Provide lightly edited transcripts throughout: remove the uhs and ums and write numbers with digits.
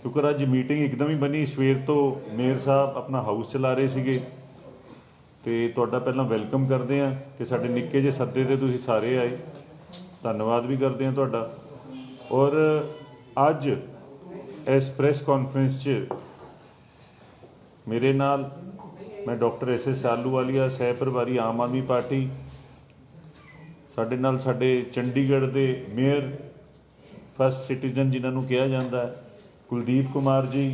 क्योंकि अज मीटिंग एकदम ही बनी सवेर तो मेयर साहब अपना हाउस चला रहे ਸੀਗੇ ਤੇ ਤੁਹਾਡਾ ਪਹਿਲਾਂ ਵੈਲਕਮ ਕਰਦੇ ਹਾਂ ਕਿ ਸਾਡੇ ਨਿੱਕੇ ਜਿਹੇ ਸੱਦੇ ਤੇ ਤੁਸੀਂ ਸਾਰੇ ਆਏ। ਧੰਨਵਾਦ ਵੀ ਕਰਦੇ ਹਾਂ ਤੁਹਾਡਾ। ਔਰ ਅੱਜ ਇਸ ਪ੍ਰੈਸ ਕਾਨਫਰੰਸ 'ਚ ਮੇਰੇ ਨਾਲ मैं डॉक्टर एस एस आलूवालिया सह प्रभारी आम आदमी पार्टी, साडे नाल साडे चंडीगढ़ के मेयर फस्ट सिटीजन जिन्होंने कहा जाता है कुलदीप कुमार जी,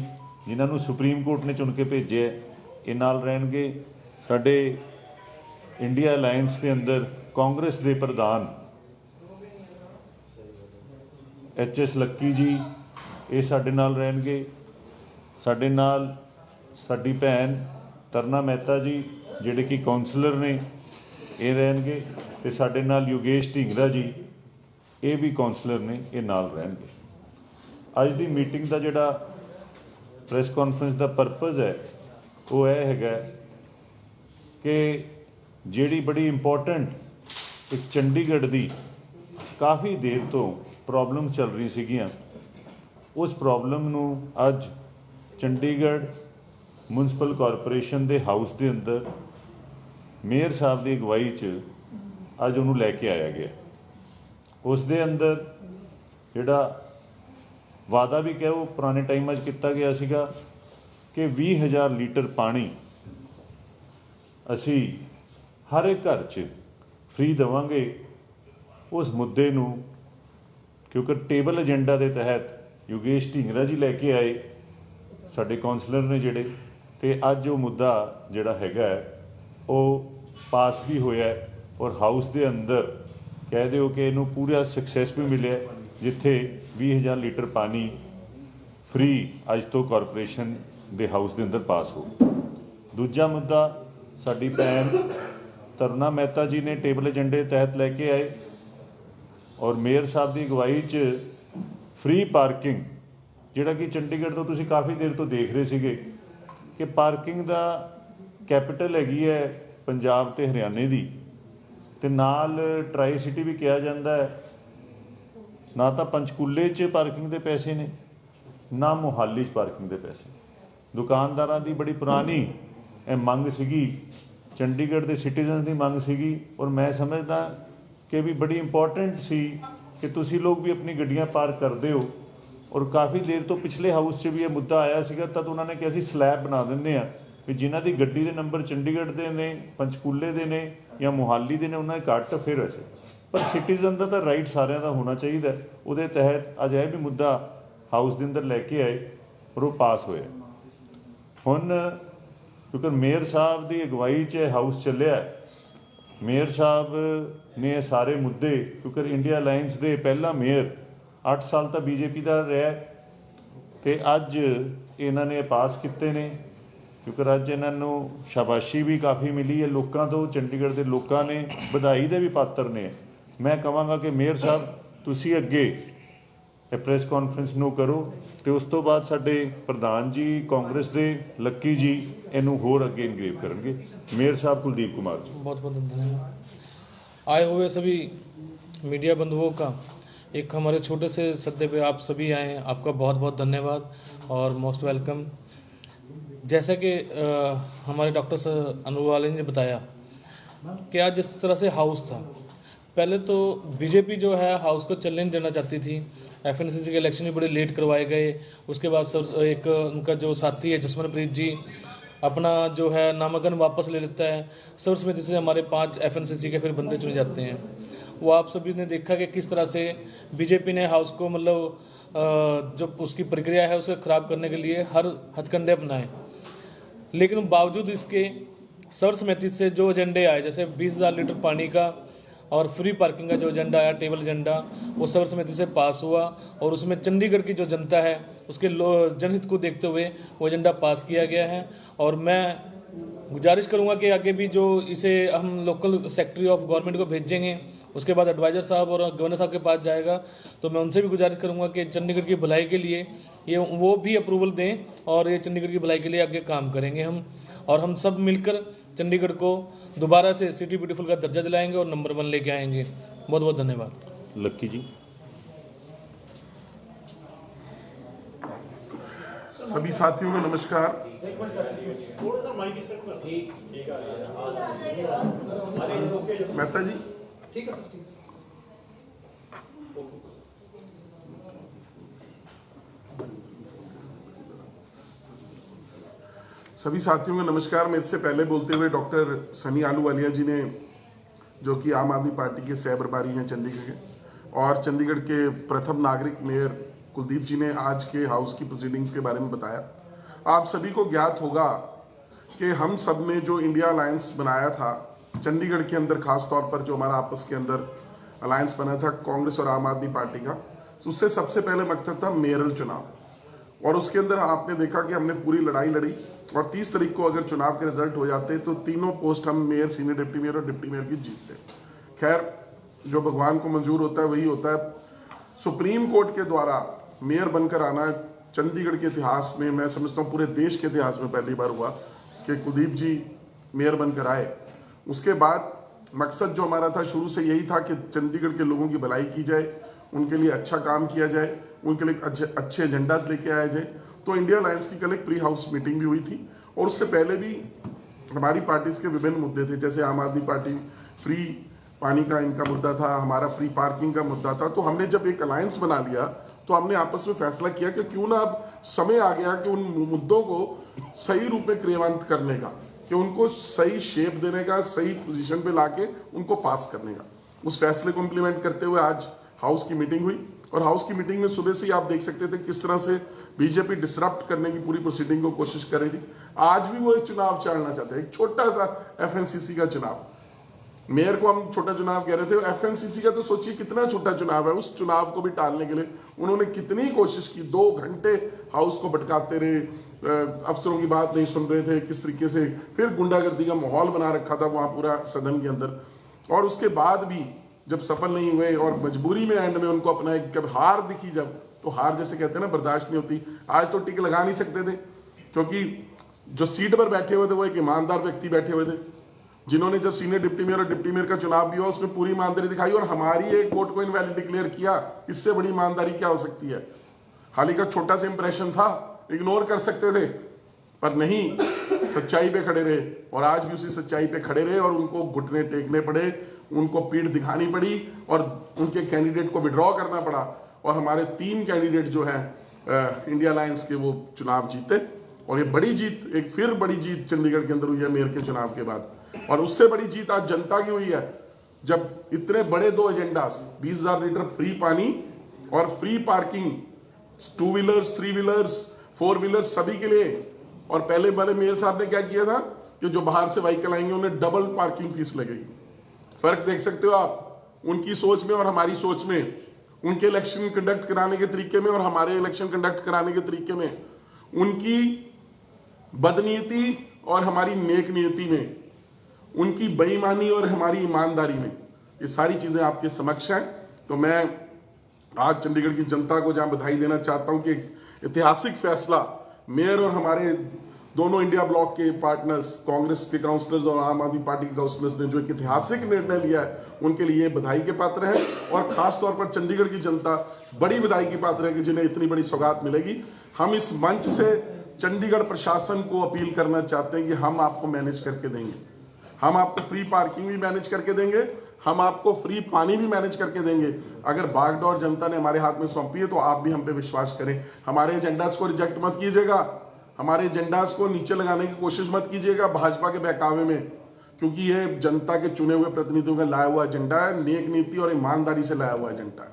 जिन्होंने सुप्रीम कोर्ट ने चुन के भेजे ये नाल रहणगे। साडे इंडिया अलायंस के अंदर कांग्रेस के प्रधान एच एस लक्की जी ये साडे नाल रहणगे। साडे नाल साडी भैन तरना मेहता जी जिहड़े कि कौंसलर ने ये रहणगे ते साडे नाल योगेश ढींगरा जी ये भी कौंसलर ने ये नाल रहणगे। अज दी मीटिंग का जिहड़ा प्रैस कॉन्फ्रेंस का परपज़ है वो यह हैगा कि जिहड़ी बड़ी इंपॉर्टेंट एक चंडीगढ़ की काफ़ी देर तो प्रॉब्लम चल रही सीगियां, उस प्रॉब्लम नूं अज चंडीगढ़ म्यूनसिपल कॉरपोरेशन के हाउस के अंदर मेयर साहब की अगवाई च अज उन्होंने लैके आया गया। उस दे अंदर जिहड़ा वादा भी कहो पुराने टाइम किया गया सीगा कि 20,000 लीटर पानी असी हर एक घर च फ्री देवांगे। उस मुद्दे नूं क्योंकि टेबल एजेंडा के तहत योगेश ढींगरा जी लैके आए साडे कौंसलर ने जिहड़े, तो अज वो मुद्दा जिहड़ा हैगा वो पास भी होया और हाउस के अंदर कह दो कि इनू पूरा सक्सैस भी मिले जिथे 20,000 लीटर पानी फ्री अज तो कॉरपोरेशन के हाउस के अंदर पास हो। दूजा मुद्दा साडी भैन तरना मेहता जी ने टेबल एजेंडे तहत लैके आए और मेयर साहब की अगवाई च फ्री पार्किंग जिहड़ा कि चंडीगढ़ तो तुसीं काफ़ी देर तो देख रहे सीगे कि पार्किंग का कैपिटल हैगी है पंजाब ते हरियाणे की, ते नाल ट्राई सिटी भी कहा जाता है। ना तो पंचकूले च पार्किंग के पैसे ने ना मोहाली च पार्किंग के पैसे। दुकानदारां की बड़ी पुरानी मंग सीगी, चंडीगढ़ के सिटीजन की मंग सीगी और मैं समझदा कि भी बड़ी इंपॉर्टेंट सी कि तुसी लोग भी अपनी गड्डियां पार्क करते हो। और काफ़ी देर तो पिछले हाउस च भी ये मुद्दा आया सीगा, तद उन्होंने कहा सी स्लैब बना देंगे भी जिन्हों की गड्डी के नंबर चंडीगढ़ के ने, पंचकूले के ने या मोहाली के ने उन्होंने घट फिर ऐसे, पर सिटीजन का तो राइट सारिਆਂ का होना चाहिए। उहदे तहत अज यह भी मुद्दा हाउस के अंदर लैके आए और वो पास होया। हुण क्योंकि मेयर साहब की अगवाई च हाउस चलिया, मेयर साहब ने सारे मुद्दे क्योंकि इंडिया अलायंस के पहला मेयर 8 साल तो बीजेपी का रहा तो अज इन्होंने पास किए ने क्योंकि अज इन्हों शाबाशी भी काफ़ी मिली है लोगों तो, चंडीगढ़ के लोगों ने बधाई के भी पात्र ने। मैं कहांगा कि मेयर साहब तुसी अगे प्रेस कॉन्फ्रेंस नूं करो तो उस तो बाद साडे प्रधान जी कांग्रेस के लक्की जी इनू होर अगे इनग्रेव करेंगे। मेयर साहब कुलदीप कुमार जी। बहुत बहुत धन्यवाद। आए हुए सभी मीडिया बंधुओं का एक हमारे छोटे से सद्दे पे आप सभी आए हैं, आपका बहुत बहुत धन्यवाद और मोस्ट वेलकम। जैसा कि हमारे डॉक्टर अनूवालिया ने बताया कि आज जिस तरह से हाउस था, पहले तो बीजेपी जो है हाउस को चलने नहीं देना चाहती थी। एफएनसीसी के इलेक्शन भी बड़े लेट करवाए गए। उसके बाद सर एक उनका जो साथी है जसमनप्रीत जी अपना जो है नामांकन वापस ले लेता है। सर्वसम्मति से हमारे 5 एफएनसीसी के फिर बंदे चुने जाते हैं। वो आप सभी ने देखा कि किस तरह से बीजेपी ने हाउस को मतलब जो उसकी प्रक्रिया है उसे ख़राब करने के लिए हर हथकंडे अपनाए। लेकिन बावजूद इसके सर्वसम्मति से जो एजेंडे आए, जैसे 20,000 लीटर पानी का और फ्री पार्किंग का जो एजेंडा आया, टेबल एजेंडा, वो सर्वसम्मति से पास हुआ और उसमें चंडीगढ़ की जो जनता है उसके जनहित को देखते हुए वो एजेंडा पास किया गया है। और मैं गुजारिश करूंगा कि आगे भी जो इसे हम लोकल सेक्रेटरी ऑफ गवर्नमेंट को भेजेंगे, उसके बाद एडवाइज़र साहब और गवर्नर साहब के पास जाएगा, तो मैं उनसे भी गुजारिश करूंगा कि चंडीगढ़ की भलाई के लिए ये वो भी अप्रूवल दें और ये चंडीगढ़ की भलाई के लिए आगे काम करेंगे हम। और हम सब मिलकर चंडीगढ़ को दोबारा से सिटी ब्यूटीफुल का दर्जा दिलाएंगे और नंबर 1 लेके आएंगे। बहुत बहुत धन्यवाद। लक्की जी। सभी साथियों को नमस्कार। मेहता जी, सभी साथियों को नमस्कार। मेरे से पहले बोलते हुए डॉक्टर सनी आलूवालिया जी ने, जो कि आम आदमी पार्टी के सह प्रभारी हैं चंडीगढ़ के, और चंडीगढ़ के प्रथम नागरिक मेयर कुलदीप जी ने आज के हाउस की प्रोसीडिंग्स के बारे में बताया। आप सभी को ज्ञात होगा कि हम सब ने जो इंडिया अलायंस बनाया था चंडीगढ़ के अंदर, खास तौर पर जो हमारा आपस के अंदर अलायंस बना था कांग्रेस और आम आदमी पार्टी का, उससे सबसे पहले मकसद था मेयरल चुनाव। और उसके अंदर आपने देखा कि हमने पूरी लड़ाई लड़ी और 30 तारीख को अगर चुनाव के रिजल्ट हो जाते तो तीनों पोस्ट हम मेयर, सीनियर डिप्टी मेयर और डिप्टी मेयर की जीतते। खैर, जो भगवान को मंजूर होता है वही होता है। सुप्रीम कोर्ट के द्वारा मेयर बनकर आना चंडीगढ़ के इतिहास में, मैं समझता हूँ पूरे देश के इतिहास में पहली बार हुआ कि कुलदीप जी मेयर बनकर आए। उसके बाद मकसद जो हमारा था शुरू से यही था कि चंडीगढ़ के लोगों की भलाई की जाए, उनके लिए अच्छा काम किया जाए, उनके लिए अच्छे एजेंडास लेके आया जाए। तो इंडिया अलायंस की कल एक प्री हाउस मीटिंग भी हुई थी और उससे पहले भी हमारी पार्टीज के विभिन्न मुद्दे थे। जैसे आम आदमी पार्टी फ्री पानी का इनका मुद्दा था, हमारा फ्री पार्किंग का मुद्दा था। तो हमने जब एक अलायंस बना लिया तो हमने आपस में फैसला किया कि क्यों ना अब समय आ गया कि उन मुद्दों को सही रूप में क्रियान्वित करने का, कि उनको सही शेप देने का, सही पोजीशन पे लाके उनको पास करने का। उस फैसले को इम्प्लीमेंट करते हुए आज हाउस की मीटिंग हुई और हाउस की मीटिंग में सुबह से ही आप देख सकते थे किस तरह से बीजेपी डिसरप्ट करने की पूरी प्रोसीडिंग को कोशिश कर रही थी। आज भी वो एक चुनाव चालना चाहते हैं, एक छोटा सा एफएनसीसी का चुनाव। मेयर को हम छोटा चुनाव कह रहे थे, एफएनसीसी का तो सोचिए कितना छोटा चुनाव है। उस चुनाव को भी टालने के लिए उन्होंने कितनी कोशिश की, 2 घंटे हाउस को भटकाते रहे, अफसरों की बात नहीं सुन रहे थे किस तरीके से, फिर गुंडागर्दी का माहौल बना रखा था वहां पूरा सदन के अंदर। और उसके बाद भी जब सफल नहीं हुए और मजबूरी में एंड में उनको अपना एक कब हार दिखी, जब तो हार जैसे कहते हैं ना बर्दाश्त नहीं होती। आज तो टिक लगा नहीं सकते थे क्योंकि जो सीट पर बैठे हुए थे वो एक ईमानदार व्यक्ति बैठे हुए थे, जिन्होंने जब सीनियर डिप्टी मेयर और डिप्टी मेयर का चुनाव भी हुआ उसमें पूरी ईमानदारी दिखाई और हमारी एक वोट को इनवैलिड डिक्लेयर किया। इससे बड़ी ईमानदारी क्या हो सकती है। हाल ही का छोटा सा इंप्रेशन था, इग्नोर कर सकते थे, पर नहीं, सच्चाई पे खड़े रहे और आज भी उसी सच्चाई पे खड़े रहे और उनको घुटने टेकने पड़े, उनको पीठ दिखानी पड़ी और उनके कैंडिडेट को विड्रॉ करना पड़ा। और हमारे 3 कैंडिडेट जो हैं इंडिया अलायंस के, वो चुनाव जीते और ये बड़ी जीत, एक फिर बड़ी जीत चंडीगढ़ के अंदर हुई है मेयर के चुनाव के बाद। और उससे बड़ी जीत आज जनता की हुई है, जब इतने बड़े 2 एजेंडास, 20,000 लीटर फ्री पानी और free parking 2 wheelers, 3 wheelers, 4 wheelers सभी के लिए। और पहले वाले मेयर साहब ने क्या किया था कि जो बाहर से व्हीकल आएंगे उन्हें डबल पार्किंग फीस लगेगी। फर्क देख सकते हो आप उनकी सोच में और हमारी सोच में, उनके इलेक्शन कंडक्ट कराने के तरीके में और हमारे इलेक्शन कंडक्ट कराने के तरीके में, उनकी बदनीयती और हमारी नेक नीयती में, उनकी बेईमानी और हमारी ईमानदारी में। ये सारी चीजें आपके समक्ष हैं। तो मैं आज चंडीगढ़ की जनता को जहां बधाई देना चाहता हूं कि ऐतिहासिक फैसला मेयर और हमारे दोनों इंडिया ब्लॉक के पार्टनर्स, कांग्रेस के काउंसलर्स और आम आदमी पार्टी के काउंसलर्स ने जो एक ऐतिहासिक निर्णय लिया है, उनके लिए बधाई के पात्र है। और खास तौर पर चंडीगढ़ की जनता बड़ी बधाई की पात्र है कि जिन्हें इतनी बड़ी सौगात मिलेगी। हम इस मंच से चंडीगढ़ प्रशासन को अपील करना चाहते हैं कि हम आपको मैनेज करके देंगे, हम आपको फ्री पार्किंग भी मैनेज करके देंगे, हम आपको फ्री पानी भी मैनेज करके देंगे। अगर बागडोर जनता ने हमारे हाथ में सौंपी है तो आप भी हम पे विश्वास करें। हमारे एजेंडास को रिजेक्ट मत कीजिएगा, हमारे एजेंडास को नीचे लगाने की कोशिश मत कीजिएगा भाजपा के बहकावे में, क्योंकि ये जनता के चुने हुए प्रतिनिधियों का लाया हुआ एजेंडा है, नेक नीति और ईमानदारी से लाया हुआ एजेंडा है।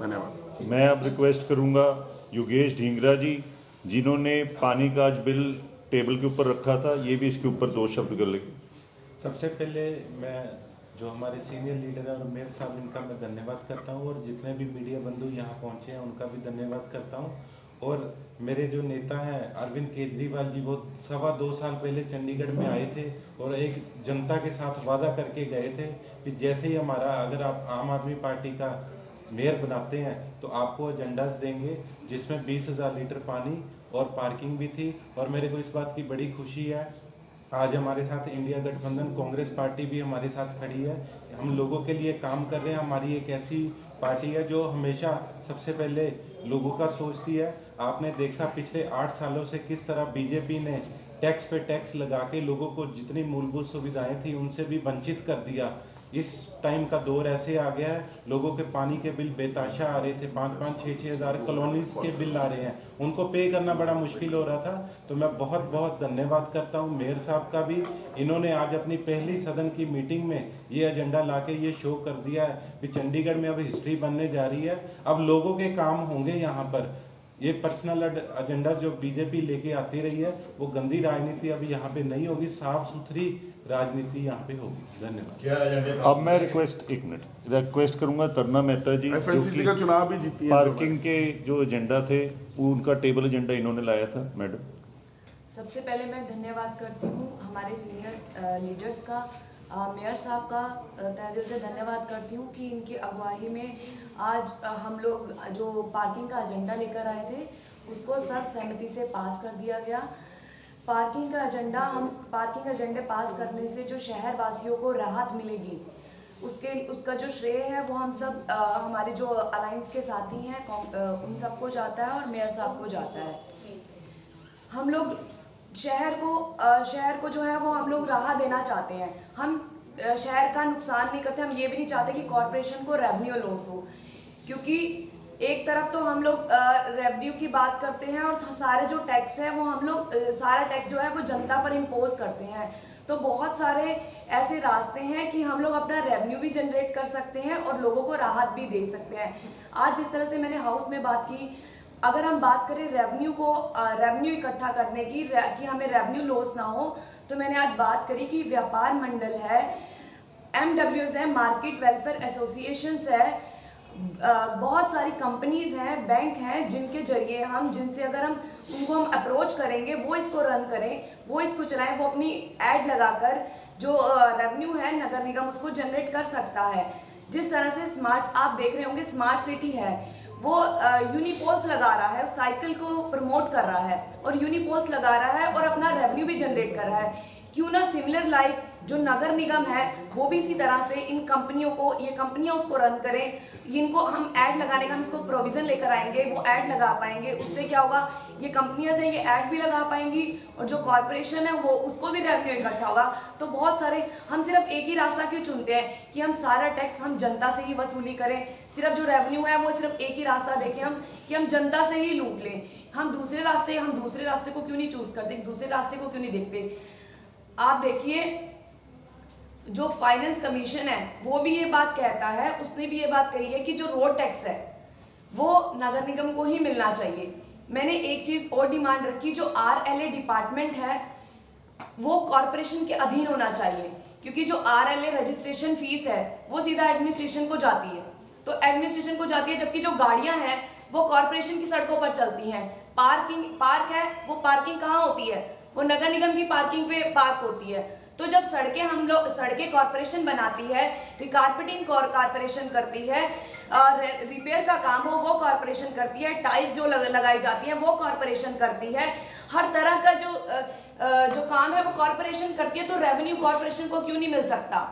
धन्यवाद। मैं अब रिक्वेस्ट करूंगा योगेश ढींगरा जी, जिन्होंने पानी का आज बिल टेबल के ऊपर रखा था, ये भी इसके ऊपर 2 शब्द कर लेंगे। सबसे पहले मैं जो हमारे सीनियर लीडर है और मेयर साहब, इनका मैं धन्यवाद करता हूं और जितने भी मीडिया बंधु यहाँ पहुंचे हैं उनका भी धन्यवाद करता हूं। और मेरे जो नेता हैं अरविंद केजरीवाल जी, वो 2.25 साल पहले चंडीगढ़ में आए थे और एक जनता के साथ वादा करके गए थे कि जैसे ही हमारा, अगर आप आम आदमी पार्टी का मेयर बनाते हैं तो आपको एजेंडास देंगे, जिसमें 20,000 लीटर पानी और पार्किंग भी थी। और मेरे को इस बात की बड़ी खुशी है, आज हमारे साथ इंडिया गठबंधन कांग्रेस पार्टी भी हमारे साथ खड़ी है। हम लोगों के लिए काम कर रहे हैं। हमारी एक ऐसी पार्टी है जो हमेशा सबसे पहले लोगों का सोचती है। आपने देखा पिछले 8 सालों से किस तरह बीजेपी ने टैक्स पे टैक्स लगा के लोगों को जितनी मूलभूत सुविधाएं थी उनसे भी वंचित कर दिया। इस टाइम का दौर ऐसे आ गया है, लोगों के पानी के बिल बेताशा आ रहे थे, 5-5, 6-6 हज़ार कॉलोनीज के बिल आ रहे हैं, उनको पे करना बड़ा मुश्किल हो रहा था। तो मैं बहुत बहुत धन्यवाद करता हूं मेयर साहब का भी। इन्होंने आज अपनी पहली सदन की मीटिंग में ये एजेंडा लाके ये शो कर दिया है कि चंडीगढ़ में अब हिस्ट्री बनने जा रही है। अब लोगों के काम होंगे यहाँ पर। ये पर्सनल एजेंडा जो बीजेपी लेके आती रही है वो गंदी राजनीति अब यहाँ पे नहीं होगी, साफ सुथरी राजनीति यहाँ पे होगी। धन्यवाद। अब मैं रिक्वेस्ट करूंगा तरना मेहता जी, FNCC का चुनाव भी जीती है। पार्किंग के जो एजेंडा थे वो उनका टेबल एजेंडा इन्होंने लाया था। मैडम, सबसे पहले मैं धन्यवाद करती हूँ हमारे सीनियर लीडर्स का, मेयर साहब का तहे दिल से धन्यवाद करती हूँ कि इनकी अगुवाई में आज हम लोग जो पार्किंग का एजेंडा लेकर आए थे उसको सर्वसहमति से पास कर दिया गया। पार्किंग का एजेंडा, हम पार्किंग एजेंडे पास करने से जो शहर वासियों को राहत मिलेगी उसका जो श्रेय है वो हम सब हमारे जो अलायंस के साथी हैं उन सबको जाता है और मेयर साहब को जाता है। हम लोग शहर को जो है वो हम लोग राहत देना चाहते हैं। हम शहर का नुकसान नहीं करते, हम ये भी नहीं चाहते कि कॉरपोरेशन को रेवेन्यू लॉस हो, क्योंकि एक तरफ तो हम लोग रेवेन्यू की बात करते हैं और सारे जो टैक्स है वो हम लोग सारा टैक्स जो है वो जनता पर इम्पोज करते हैं। तो बहुत सारे ऐसे रास्ते हैं कि हम लोग अपना रेवेन्यू भी जनरेट कर सकते हैं और लोगों को राहत भी दे सकते हैं। आज जिस तरह से मैंने हाउस में बात की, अगर हम बात करें रेवेन्यू इकट्ठा करने की कि हमें रेवेन्यू लॉस ना हो, तो मैंने आज बात करी कि व्यापार मंडल है, MWs है, मार्केट वेलफेयर एसोसिएशंस है, बहुत सारी कंपनीज हैं, बैंक हैं, जिनके जरिए जिनसे अगर उनको हम अप्रोच करेंगे, वो इसको रन करें, वो इसको चलाएं, वो अपनी एड लगाकर जो रेवेन्यू है नगर निगम उसको जनरेट कर सकता है। जिस तरह से स्मार्ट, आप देख रहे होंगे स्मार्ट सिटी है, वो यूनिपोल्स लगा रहा है, साइकिल को प्रमोट कर रहा है और यूनिपोल्स लगा रहा है और अपना रेवेन्यू भी जनरेट कर रहा है। क्यों ना सिमिलर लाइक जो नगर निगम है वो भी इसी तरह से इन कंपनियों को, ये कंपनियां उसको रन करें, इनको हम ऐड लगाने का हम इसको प्रोविजन लेकर आएंगे, वो ऐड लगा पाएंगे। उससे क्या होगा, ये कंपनियां हैं ये ऐड भी लगा पाएंगी और जो कॉर्पोरेशन है वो उसको भी रेवेन्यू इकट्ठा होगा। तो बहुत सारे, हम सिर्फ एक ही रास्ता क्यों चुनते हैं कि हम सारा टैक्स हम जनता से ही वसूली करें, सिर्फ जो रेवेन्यू है वो सिर्फ एक ही रास्ता देखें हम कि हम जनता से ही लूट लें। हम दूसरे रास्ते को क्यों नहीं चूज करते, दूसरे रास्ते को क्यों नहीं देखते। आप देखिए जो फाइनेंस कमीशन है वो भी ये बात कहता है, उसने भी ये बात कही है कि जो रोड टैक्स है वो नगर निगम को ही मिलना चाहिए। मैंने एक चीज और डिमांड रखी, जो RLA डिपार्टमेंट है वो कॉर्पोरेशन के अधीन होना चाहिए, क्योंकि जो RLA रजिस्ट्रेशन फीस है वो सीधा एडमिनिस्ट्रेशन को जाती है, तो एडमिनिस्ट्रेशन को जाती है, जबकि जो गाड़ियां हैं वो कॉर्पोरेशन की सड़कों पर चलती हैं। पार्क है, वो पार्किंग कहाँ होती है, वो नगर निगम की पार्किंग पे पार्क होती है। तो जब सड़कें कॉर्पोरेशन बनाती है, रिकारपेटिंग कॉर्पोरेशन करती है, रिपेयर का काम हो वो कॉर्पोरेशन करती है, टाइल्स जो लगाई जाती है वो कॉर्पोरेशन करती है, हर तरह का जो काम है वो कॉर्पोरेशन करती है, तो रेवेन्यू कॉर्पोरेशन को क्यों नहीं मिल सकता।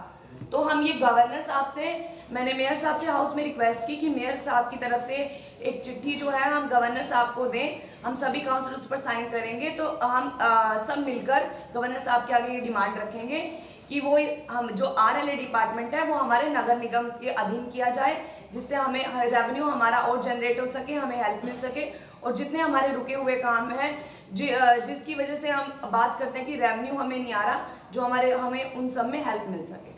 तो हम ये गवर्नर साहब से, मैंने मेयर साहब से हाउस में रिक्वेस्ट की कि मेयर साहब की तरफ से एक चिट्ठी जो है हम गवर्नर साहब को दें, हम सभी काउंसिलर्स पर साइन करेंगे, तो हम सब मिलकर गवर्नर साहब के आगे ये डिमांड रखेंगे कि वो हम जो RLA डिपार्टमेंट है वो हमारे नगर निगम के अधीन किया जाए, जिससे हमें रेवेन्यू हमारा और जनरेट हो सके, हमें हेल्प मिल सके, और जितने हमारे रुके हुए काम हैं जिसकी वजह से हम बात करते हैं कि रेवेन्यू हमें नहीं आ रहा, जो हमें उन सब में हेल्प मिल सके।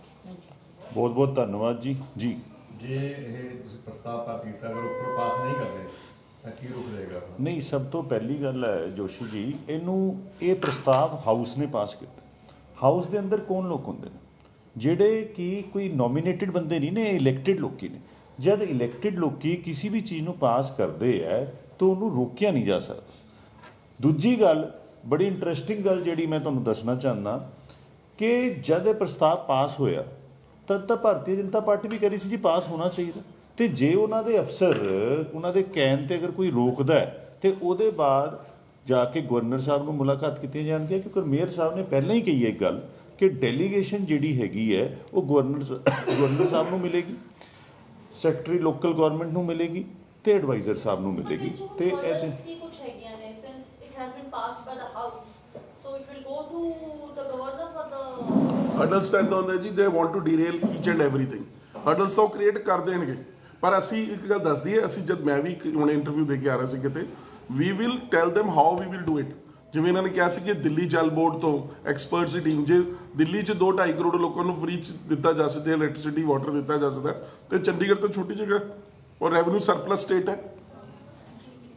बहुत बहुत धन्यवाद जी। जी ਜੇ ਇਹ ਤੁਸੀਂ ਪ੍ਰਸਤਾਵ ਪਾਸ ਕੀਤਾ ਅਗਰ ਉੱਪਰ ਪਾਸ ਨਹੀਂ ਕਰਦੇ ਤਾਂ ਕੀ ਰੁਕ ਜਾਏਗਾ। ਨਹੀਂ, ਸਭ ਤੋਂ ਪਹਿਲੀ ਗੱਲ ਹੈ ਜੋਸ਼ੀ ਜੀ, ਇਹ ਪ੍ਰਸਤਾਵ ਹਾਊਸ ਨੇ ਪਾਸ ਕੀਤਾ। ਹਾਊਸ ਦੇ ਅੰਦਰ ਕੌਣ ਲੋਕ ਹੁੰਦੇ ਨੇ, ਜਿਹੜੇ ਕਿ ਕੋਈ ਨੋਮੀਨੇਟਡ ਬੰਦੇ ਨਹੀਂ ਨੇ, ਇਲੈਕਟਿਡ ਲੋਕੀ ਨੇ। ਜਦ ਇਲੈਕਟਿਡ ਲੋਕੀ ਕਿਸੇ ਵੀ ਚੀਜ਼ ਨੂੰ ਪਾਸ ਕਰਦੇ ਹੈ ਤਾਂ ਉਹਨੂੰ ਰੋਕਿਆ ਨਹੀਂ ਜਾ ਸਕਦਾ। ਦੂਜੀ ਗੱਲ, ਬੜੀ ਇੰਟਰਸਟਿੰਗ ਗੱਲ ਜਿਹੜੀ ਮੈਂ ਤੁਹਾਨੂੰ ਦੱਸਣਾ ਚਾਹੁੰਦਾ ਕਿ ਜਦ ਇਹ ਪ੍ਰਸਤਾਵ ਪਾਸ ਹੋਇਆ ਤਦ ਤਾਂ ਭਾਰਤੀ ਜਨਤਾ ਪਾਰਟੀ ਵੀ ਕਹਿ ਰਹੀ ਸੀ ਜੀ ਪਾਸ ਹੋਣਾ ਚਾਹੀਦਾ, ਤੇ ਜੇ ਉਹਨਾਂ ਦੇ ਅਫਸਰ ਉਹਨਾਂ ਦੇ ਕਹਿਣ ਤੇ ਅਗਰ ਕੋਈ ਰੋਕਦਾ ਤੇ ਉਹਦੇ ਬਾਅਦ ਜਾ ਕੇ ਗਵਰਨਰ ਸਾਹਿਬ ਨੂੰ ਮੁਲਾਕਾਤ ਕੀਤੀ ਜਾਣਗੀ, ਕਿਉਂਕਿ ਮੇਅਰ ਸਾਹਿਬ ਨੇ ਪਹਿਲਾਂ ਹੀ ਕਹੀ ਹੈ ਇੱਕ ਗੱਲ ਕਿ ਡੈਲੀਗੇਸ਼ਨ ਜਿਹੜੀ ਹੈਗੀ ਹੈ ਉਹ ਗਵਰਨਰ ਸਾਹਿਬ ਨੂੰ ਮਿਲੇਗੀ। ਸੈਕਟਰੀ ਲੋਕਲ ਗਵਰਨਮੈਂਟ ਨੂੰ ਮਿਲੇਗੀ ਤੇ ਐਡਵਾਈਜ਼ਰ ਸਾਹਿਬ ਨੂੰ ਮਿਲੇਗੀ ਤੇ ਇਹ ਕੁਝ ਹੈਗੀਆਂ ਨੇ since it has been passed by the house so it will go to the governor for the hurdles ਤਾਂ ਇਦਾਂ ਹੁੰਦਾ ਜੀ they want to derail each and everything hurdles ਤਾਂ ਕ੍ਰੀਏਟ ਕਰ ਦੇਣਗੇ ਪਰ ਅਸੀਂ ਇੱਕ ਗੱਲ ਦੱਸ ਦਈਏ ਅਸੀਂ ਜਦ ਮੈਂ ਵੀ ਹੁਣ ਇੰਟਰਵਿਊ ਦੇ ਕੇ ਆ ਰਿਹਾ ਸੀ ਕਿਤੇ ਵੀ will tell them how we will do it ਜਿਵੇਂ ਇਹਨਾਂ ਨੇ ਕਿਹਾ ਸੀ ਕਿ ਦਿੱਲੀ ਜਲ ਬੋਰਡ ਤੋਂ ਐਕਸਪਰਟਸ ਦੀ ਟੀਮ ਜੇ ਦਿੱਲੀ 'ਚ 2.5 ਕਰੋੜ ਲੋਕਾਂ ਨੂੰ ਫ੍ਰੀ 'ਚ ਦਿੱਤਾ ਜਾ ਸਕਦਾ ਇਲੈਕਟ੍ਰਿਸਿਟੀ ਵਾਟਰ ਦਿੱਤਾ ਜਾ ਸਕਦਾ ਤੇ ਚੰਡੀਗੜ੍ਹ ਤਾਂ ਛੋਟੀ ਜਗ੍ਹਾ ਔਰ ਰੈਵਨਿਊ ਸਰਪਲਸ ਸਟੇਟ ਹੈ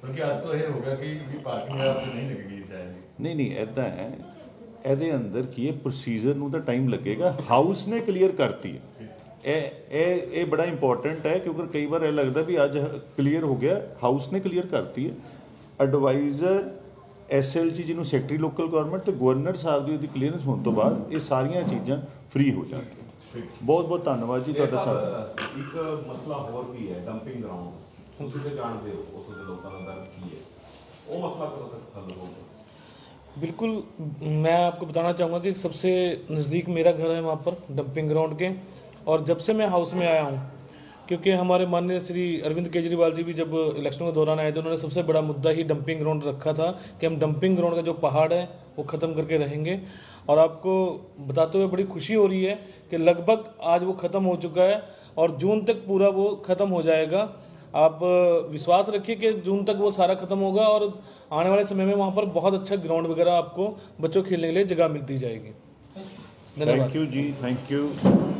ਬਲਕਿ ਅੱਜ ਤੋਂ ਇਹ ਹੋ ਗਿਆ ਕਿ ਵੀ ਪਾਰਕਿੰਗ ਵਾਲਾ ਤੇ ਨਹੀਂ ਲੱਗੇਗੀ ਜਾਏਗੀ ਨਹੀਂ ਐਦਾਂ ਹੈ ਇਹਦੇ ਅੰਦਰ ਕੀ ਹੈ ਪ੍ਰੋਸੀਜਰ ਨੂੰ ਤਾਂ ਟਾਈਮ ਲੱਗੇਗਾ ਹਾਊਸ ਨੇ ਕਲੀਅਰ ਕਰਤੀ ਹੈ ਇਹ ਬੜਾ ਇੰਪੋਰਟੈਂਟ ਹੈ ਕਿਉਂਕਿ ਕਈ ਵਾਰ ਇਹ ਲੱਗਦਾ ਵੀ ਅੱਜ ਕਲੀਅਰ ਹੋ ਗਿਆ ਹਾਊਸ ਨੇ ਕਲੀਅਰ ਕਰਤੀ ਹੈ ਐਡਵਾਈਜ਼ਰ SLG ਜਿਹਨੂੰ ਸੈਕਟਰੀ ਲੋਕਲ ਗਵਰਨਮੈਂਟ ਤੇ ਗਵਰਨਰ ਸਾਹਿਬ ਦੀ ਉਹਦੀ ਕਲੀਅਰੈਂਸ ਹੋਣ ਤੋਂ ਬਾਅਦ ਇਹ ਸਾਰੀਆਂ ਚੀਜ਼ਾਂ ਫ੍ਰੀ ਹੋ ਜਾਣਗੀਆਂ ਬਹੁਤ ਬਹੁਤ ਧੰਨਵਾਦ ਜੀ ਤੁਹਾਡਾ ਸਾਥ ਇੱਕ ਮਸਲਾ ਹੋਰ ਵੀ ਹੈ ਡੰਪਿੰਗ ਗਰਾਊਂਡ ਤੁਸੀਂ ਤੇ ਜਾਣਦੇ ਹੋ ਉੱਥੋਂ ਦੇ ਲੋਕਾਂ ਦਾ ਦਰਦ ਕੀ ਹੈ ਉਹ ਮਸਲਾ ਕਦੋਂ ਤੱਕ ਹੱਲ ਹੋਗਾ बिल्कुल मैं आपको बताना चाहूँगा कि सबसे नज़दीक मेरा घर है वहाँ पर डंपिंग ग्राउंड के और जब से मैं हाउस में आया हूँ क्योंकि हमारे माननीय श्री अरविंद केजरीवाल जी भी जब इलेक्शनों के दौरान आए थे उन्होंने सबसे बड़ा मुद्दा ही डंपिंग ग्राउंड रखा था कि हम डंपिंग ग्राउंड का जो पहाड़ है वो ख़त्म करके रहेंगे और आपको बताते हुए बड़ी खुशी हो रही है कि लगभग आज वो ख़त्म हो चुका है और जून तक पूरा वो ख़त्म हो जाएगा आप विश्वास रखिए कि जून तक वो सारा ख़त्म होगा और आने वाले समय में वहाँ पर बहुत अच्छा ग्राउंड वगैरह आपको बच्चों खेलने के लिए जगह मिलती जाएगी। धन्यवाद। थैंक यू जी थैंक यू।